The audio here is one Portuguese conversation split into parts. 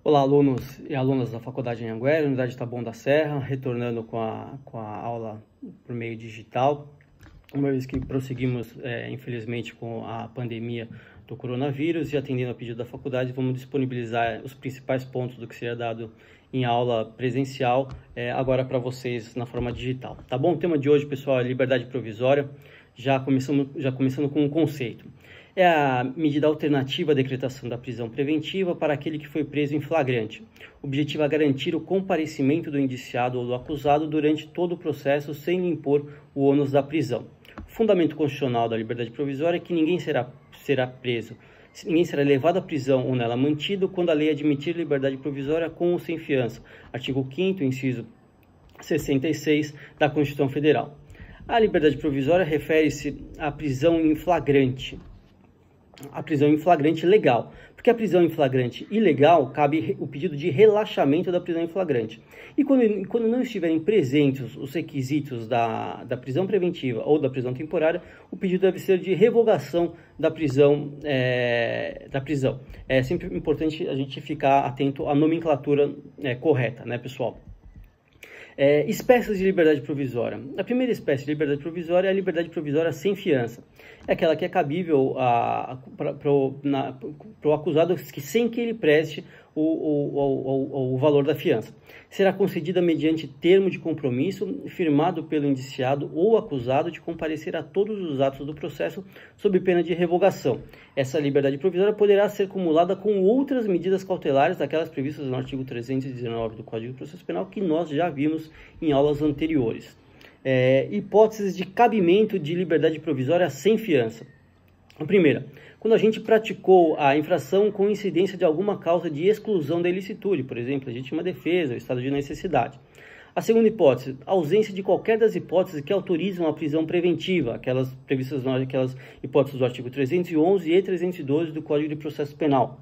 Olá, alunos e alunas da Faculdade Anhanguera, Unidade Taboão da Serra, retornando com a aula por meio digital, uma vez que prosseguimos, infelizmente, com a pandemia do coronavírus e atendendo ao pedido da faculdade, vamos disponibilizar os principais pontos do que seria dado em aula presencial, agora para vocês na forma digital. Tá bom? O tema de hoje, pessoal, é liberdade provisória, já começando com um conceito. É a medida alternativa à decretação da prisão preventiva para aquele que foi preso em flagrante. O objetivo é garantir o comparecimento do indiciado ou do acusado durante todo o processo sem lhe impor o ônus da prisão. O fundamento constitucional da liberdade provisória é que ninguém será preso, ninguém será levado à prisão ou nela mantido quando a lei admitir liberdade provisória com ou sem fiança. Artigo 5º, inciso 66 da Constituição Federal. A liberdade provisória refere-se à prisão em flagrante. A prisão em flagrante legal, porque a prisão em flagrante ilegal cabe o pedido de relaxamento da prisão em flagrante. E quando não estiverem presentes os requisitos da prisão preventiva ou da prisão temporária, o pedido deve ser de revogação da prisão. É sempre importante a gente ficar atento à nomenclatura correta, né, pessoal? Espécies de liberdade provisória. A primeira espécie de liberdade provisória é a liberdade provisória sem fiança. É aquela que é cabível para o acusado sem que ele preste o valor da fiança. Será concedida mediante termo de compromisso firmado pelo indiciado ou acusado de comparecer a todos os atos do processo sob pena de revogação. Essa liberdade provisória poderá ser cumulada com outras medidas cautelares, daquelas previstas no artigo 319 do Código de Processo Penal, que nós já vimos em aulas anteriores. Hipóteses de cabimento de liberdade provisória sem fiança. A primeira, quando a gente praticou a infração com incidência de alguma causa de exclusão da ilicitude, por exemplo, legítima defesa, ou estado de necessidade. A segunda hipótese, ausência de qualquer das hipóteses que autorizam a prisão preventiva, aquelas previstas naquelas hipóteses do artigo 311 e 312 do Código de Processo Penal.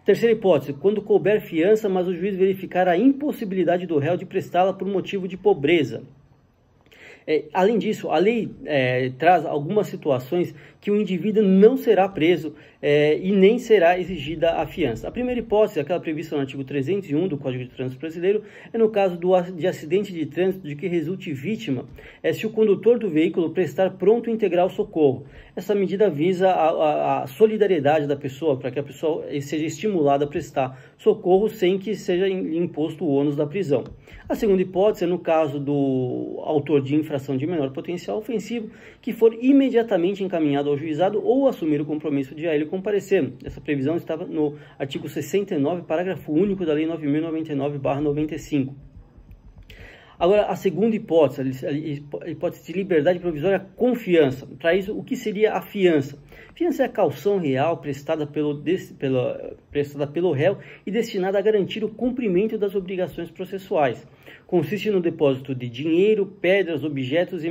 Terceira hipótese, quando couber fiança, mas o juiz verificar a impossibilidade do réu de prestá-la por motivo de pobreza. Além disso, a lei traz algumas situações que o indivíduo não será preso e nem será exigida a fiança. A primeira hipótese, aquela prevista no artigo 301 do Código de Trânsito Brasileiro, é no caso de acidente de trânsito de que resulte vítima, se o condutor do veículo prestar pronto e integral socorro. Essa medida visa a solidariedade da pessoa, para que a pessoa seja estimulada a prestar socorro sem que seja imposto o ônus da prisão. A segunda hipótese é no caso do autor de infração de menor potencial ofensivo, que for imediatamente encaminhado ao juizado ou assumir o compromisso de a ele comparecer. Essa previsão estava no artigo 69, parágrafo único da Lei 9.099/95. Agora, a segunda hipótese, a hipótese de liberdade provisória com fiança. Para isso, o que seria a fiança? Fiança é a caução real prestada pelo réu e destinada a garantir o cumprimento das obrigações processuais. Consiste no depósito de dinheiro, pedras, objetos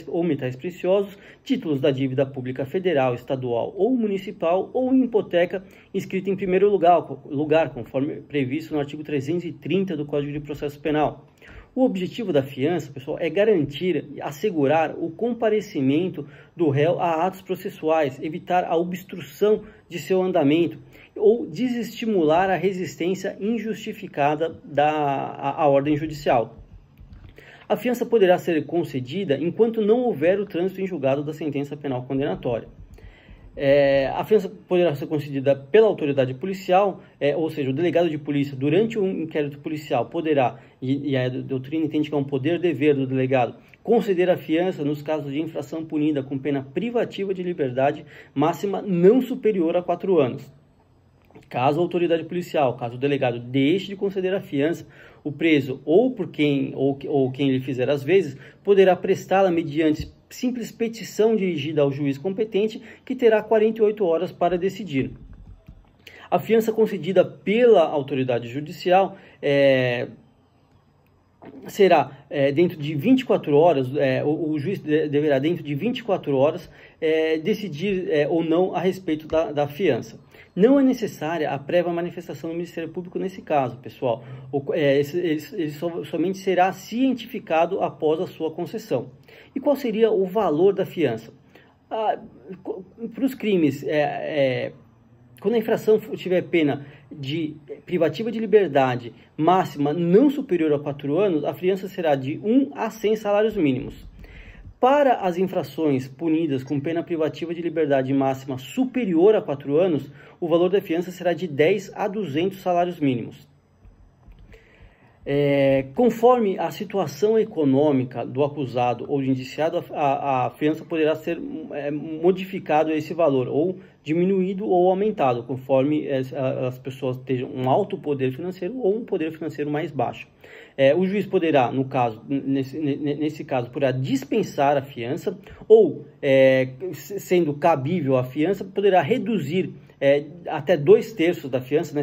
ou metais preciosos, títulos da dívida pública federal, estadual ou municipal, ou em hipoteca inscrita em primeiro lugar, conforme previsto no artigo 330 do Código de Processo Penal. O objetivo da fiança, pessoal, é garantir e assegurar o comparecimento do réu a atos processuais, evitar a obstrução de seu andamento ou desestimular a resistência injustificada à ordem judicial. A fiança poderá ser concedida enquanto não houver o trânsito em julgado da sentença penal condenatória. A fiança poderá ser concedida pela autoridade policial, ou seja, o delegado de polícia, durante um inquérito policial, poderá, e a doutrina entende que é um poder-dever do delegado, conceder a fiança nos casos de infração punida com pena privativa de liberdade máxima não superior a 4 anos. Caso a autoridade policial, caso o delegado deixe de conceder a fiança, o preso ou quem lhe fizer as vezes, poderá prestá-la mediante simples petição dirigida ao juiz competente, que terá 48 horas para decidir. A fiança concedida pela autoridade judicial será dentro de 24 horas, o juiz deverá dentro de 24 horas decidir ou não a respeito da fiança. Não é necessária a prévia manifestação do Ministério Público nesse caso, pessoal. Ele somente será cientificado após a sua concessão. E qual seria o valor da fiança? Para os crimes, quando a infração tiver pena de privativa de liberdade máxima não superior a 4 anos, a fiança será de 1 a 100 salários mínimos. Para as infrações punidas com pena privativa de liberdade máxima superior a 4 anos, o valor da fiança será de 10 a 200 salários mínimos. Conforme a situação econômica do acusado ou do indiciado, a fiança poderá ser modificado esse valor, ou diminuído ou aumentado, conforme as pessoas tenham um alto poder financeiro ou um poder financeiro mais baixo. O juiz poderá, no caso, nesse caso, poderá dispensar a fiança ou, sendo cabível a fiança, poderá reduzir até 2/3 da fiança, né,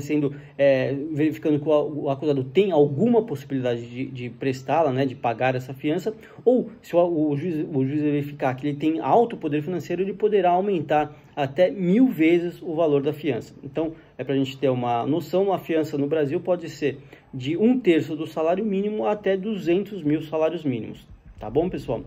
verificando que o acusado tem alguma possibilidade de prestá-la, né, de pagar essa fiança, ou se o juiz verificar que ele tem alto poder financeiro, ele poderá aumentar até 1000 vezes o valor da fiança. Então, para a gente ter uma noção, a fiança no Brasil pode ser de 1/3 do salário mínimo até 200 mil salários mínimos. Tá bom, pessoal?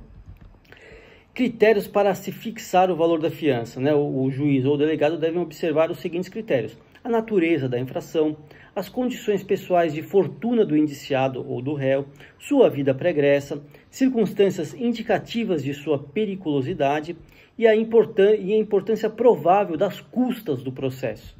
Critérios para se fixar o valor da fiança, né? O juiz ou o delegado devem observar os seguintes critérios: a natureza da infração, as condições pessoais de fortuna do indiciado ou do réu, sua vida pregressa, circunstâncias indicativas de sua periculosidade e a importância provável das custas do processo.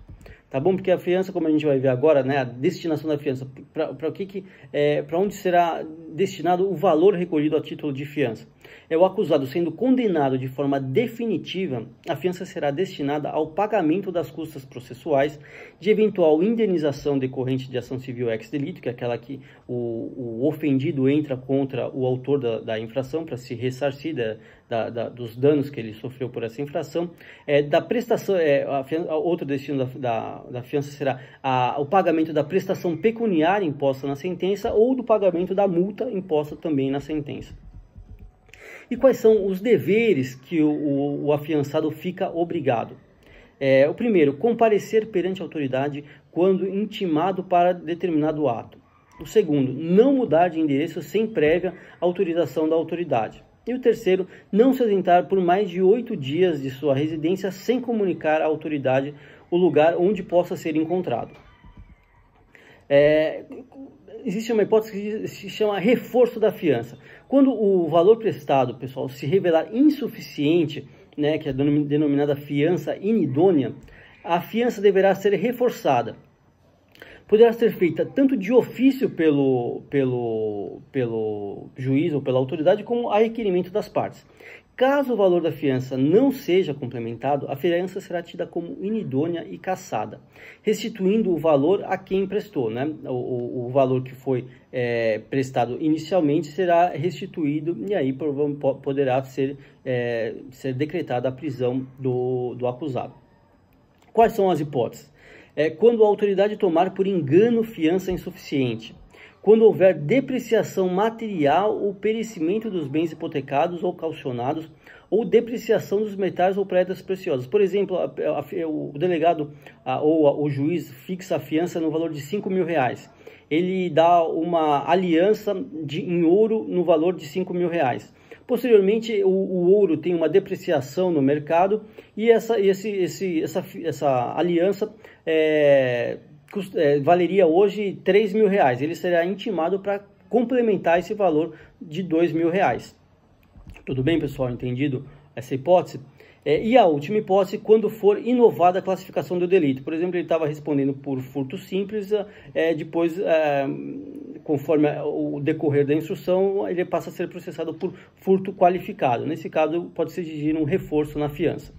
Tá bom? Porque a fiança, como a gente vai ver agora, né, a destinação da fiança, para onde será destinado o valor recolhido a título de fiança. O acusado sendo condenado de forma definitiva, a fiança será destinada ao pagamento das custas processuais, de eventual indenização decorrente de ação civil ex delito, que é aquela que o ofendido entra contra o autor da infração para se ressarcir dos danos que ele sofreu por essa infração. Da prestação, outro destino da fiança será o pagamento da prestação pecuniária imposta na sentença ou do pagamento da multa imposta também na sentença. E quais são os deveres que o afiançado fica obrigado? O primeiro, comparecer perante a autoridade quando intimado para determinado ato. O segundo, não mudar de endereço sem prévia autorização da autoridade. E o terceiro, não se ausentar por mais de 8 dias de sua residência sem comunicar à autoridade o lugar onde possa ser encontrado. Existe uma hipótese que se chama reforço da fiança. Quando o valor prestado, pessoal, se revelar insuficiente, né, que é denominada fiança inidônea, a fiança deverá ser reforçada. Poderá ser feita tanto de ofício pelo juiz ou pela autoridade, como a requerimento das partes. Caso o valor da fiança não seja complementado, a fiança será tida como inidônea e cassada, restituindo o valor a quem prestou, né? O valor que foi prestado inicialmente será restituído e aí poderá ser decretada a prisão do acusado. Quais são as hipóteses? Quando a autoridade tomar por engano fiança insuficiente, quando houver depreciação material ou perecimento dos bens hipotecados ou caucionados, ou depreciação dos metais ou pedras preciosas. Por exemplo, o delegado ou o juiz fixa a fiança no valor de R$5.000. Ele dá uma aliança em ouro no valor de R$5.000. Posteriormente, o ouro tem uma depreciação no mercado e essa aliança valeria hoje R$3.000. Ele será intimado para complementar esse valor de R$2.000. Tudo bem, pessoal? Entendido essa hipótese? E a última hipótese, quando for inovada a classificação do delito. Por exemplo, ele estava respondendo por furto simples, depois, conforme o decorrer da instrução, ele passa a ser processado por furto qualificado. Nesse caso, pode-se exigir um reforço na fiança.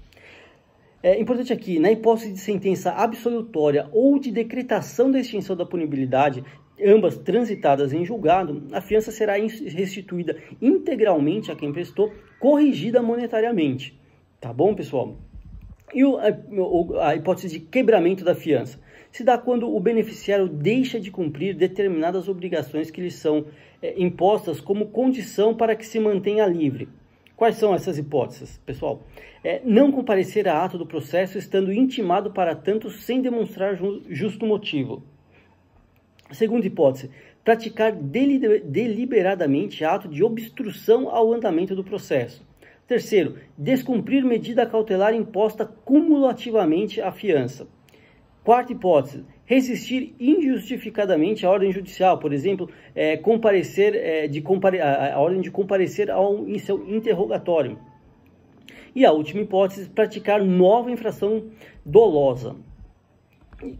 É importante aqui, na hipótese de sentença absolutória ou de decretação da extinção da punibilidade, ambas transitadas em julgado, a fiança será restituída integralmente a quem prestou, corrigida monetariamente. Tá bom, pessoal? E a hipótese de quebramento da fiança se dá quando o beneficiário deixa de cumprir determinadas obrigações que lhe são impostas como condição para que se mantenha livre. Quais são essas hipóteses, pessoal? Não comparecer a ato do processo estando intimado para tanto sem demonstrar justo motivo. Segunda hipótese, praticar deliberadamente ato de obstrução ao andamento do processo. Terceiro, descumprir medida cautelar imposta cumulativamente à fiança. Quarta hipótese, resistir injustificadamente à ordem judicial, por exemplo, a ordem de comparecer em seu interrogatório. E a última hipótese, praticar nova infração dolosa.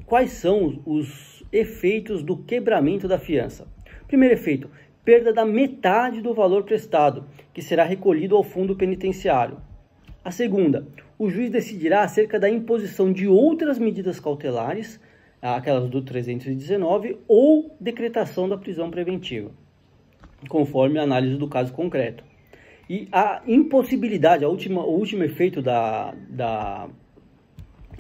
Quais são os efeitos do quebramento da fiança? Primeiro efeito, perda da metade do valor prestado, que será recolhido ao fundo penitenciário. A segunda, o juiz decidirá acerca da imposição de outras medidas cautelares, aquelas do 319, ou decretação da prisão preventiva, conforme a análise do caso concreto. E a impossibilidade, o último efeito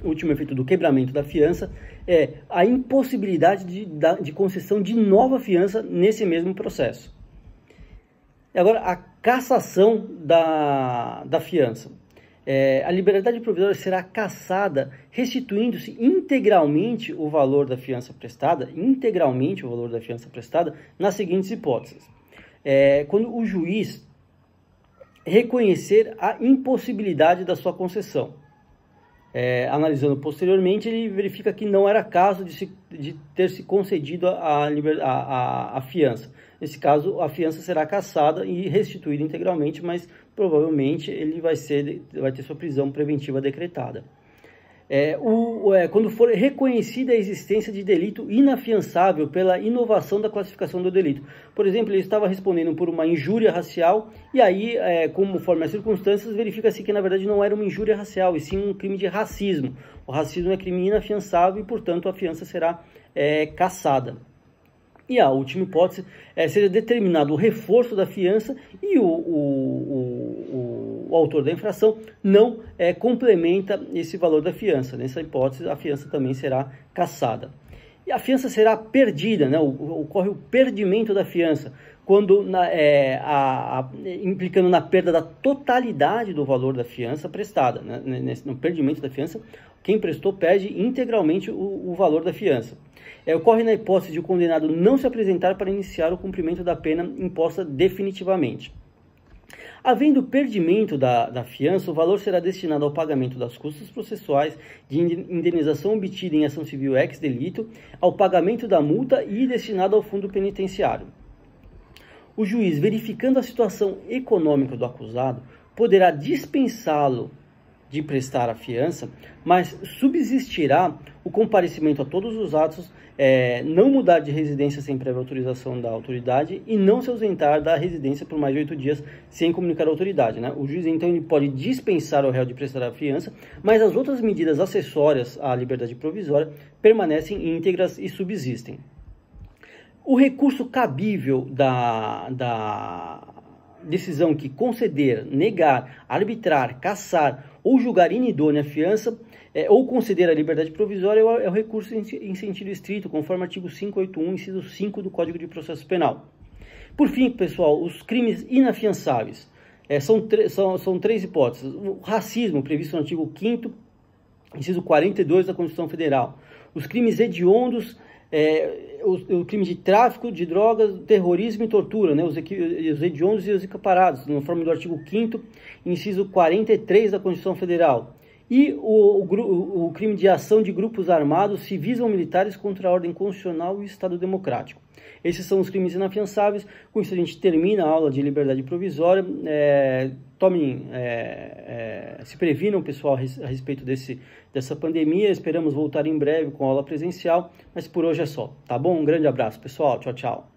o último efeito do quebramento da fiança é a impossibilidade de concessão de nova fiança nesse mesmo processo. E agora, a cassação da fiança. A liberdade provisória será cassada, restituindo-se integralmente o valor da fiança prestada, nas seguintes hipóteses. Quando o juiz reconhecer a impossibilidade da sua concessão. Analisando posteriormente, ele verifica que não era caso de ter se concedido a fiança. Nesse caso, a fiança será cassada e restituída integralmente, mas provavelmente ele vai ter sua prisão preventiva decretada. Quando for reconhecida a existência de delito inafiançável pela inovação da classificação do delito. Por exemplo, ele estava respondendo por uma injúria racial e aí, conforme as circunstâncias, verifica-se que na verdade não era uma injúria racial, e sim um crime de racismo. O racismo é crime inafiançável e, portanto, a fiança será cassada. E a última hipótese seja determinado o reforço da fiança e o autor da infração não complementa esse valor da fiança. Nessa hipótese, a fiança também será cassada. E a fiança será perdida, né? Ocorre o perdimento da fiança, quando implicando na perda da totalidade do valor da fiança prestada. Né? No perdimento da fiança, quem prestou perde integralmente o valor da fiança. Ocorre na hipótese de o condenado não se apresentar para iniciar o cumprimento da pena imposta definitivamente. Havendo perdimento da fiança, o valor será destinado ao pagamento das custas processuais, de indenização obtida em ação civil ex delito, ao pagamento da multa e destinado ao fundo penitenciário. O juiz, verificando a situação econômica do acusado, poderá dispensá-lo de prestar a fiança, mas subsistirá o comparecimento a todos os atos, não mudar de residência sem prévia autorização da autoridade e não se ausentar da residência por mais de 8 dias sem comunicar à autoridade. Né? O juiz, então, ele pode dispensar o réu de prestar a fiança, mas as outras medidas acessórias à liberdade provisória permanecem íntegras e subsistem. O recurso cabível da decisão que conceder, negar, arbitrar, cassar ou julgar inidônea a fiança ou conceder a liberdade provisória é o recurso em sentido estrito, conforme o artigo 581, inciso 5 do Código de Processo Penal. Por fim, pessoal, os crimes inafiançáveis. São três hipóteses. O racismo, previsto no artigo 5º, inciso 42 da Constituição Federal. Os crimes hediondos, o crime de tráfico de drogas, terrorismo e tortura, né? Os hediondos e os equiparados, na forma do artigo 5º, inciso 43 da Constituição Federal. E o crime de ação de grupos armados, civis ou militares contra a ordem constitucional e o Estado democrático. Esses são os crimes inafiançáveis. Com isso a gente termina a aula de liberdade provisória. Se previnam, pessoal, a respeito dessa pandemia. Esperamos voltar em breve com a aula presencial, mas por hoje é só, tá bom? Um grande abraço, pessoal. Tchau, tchau.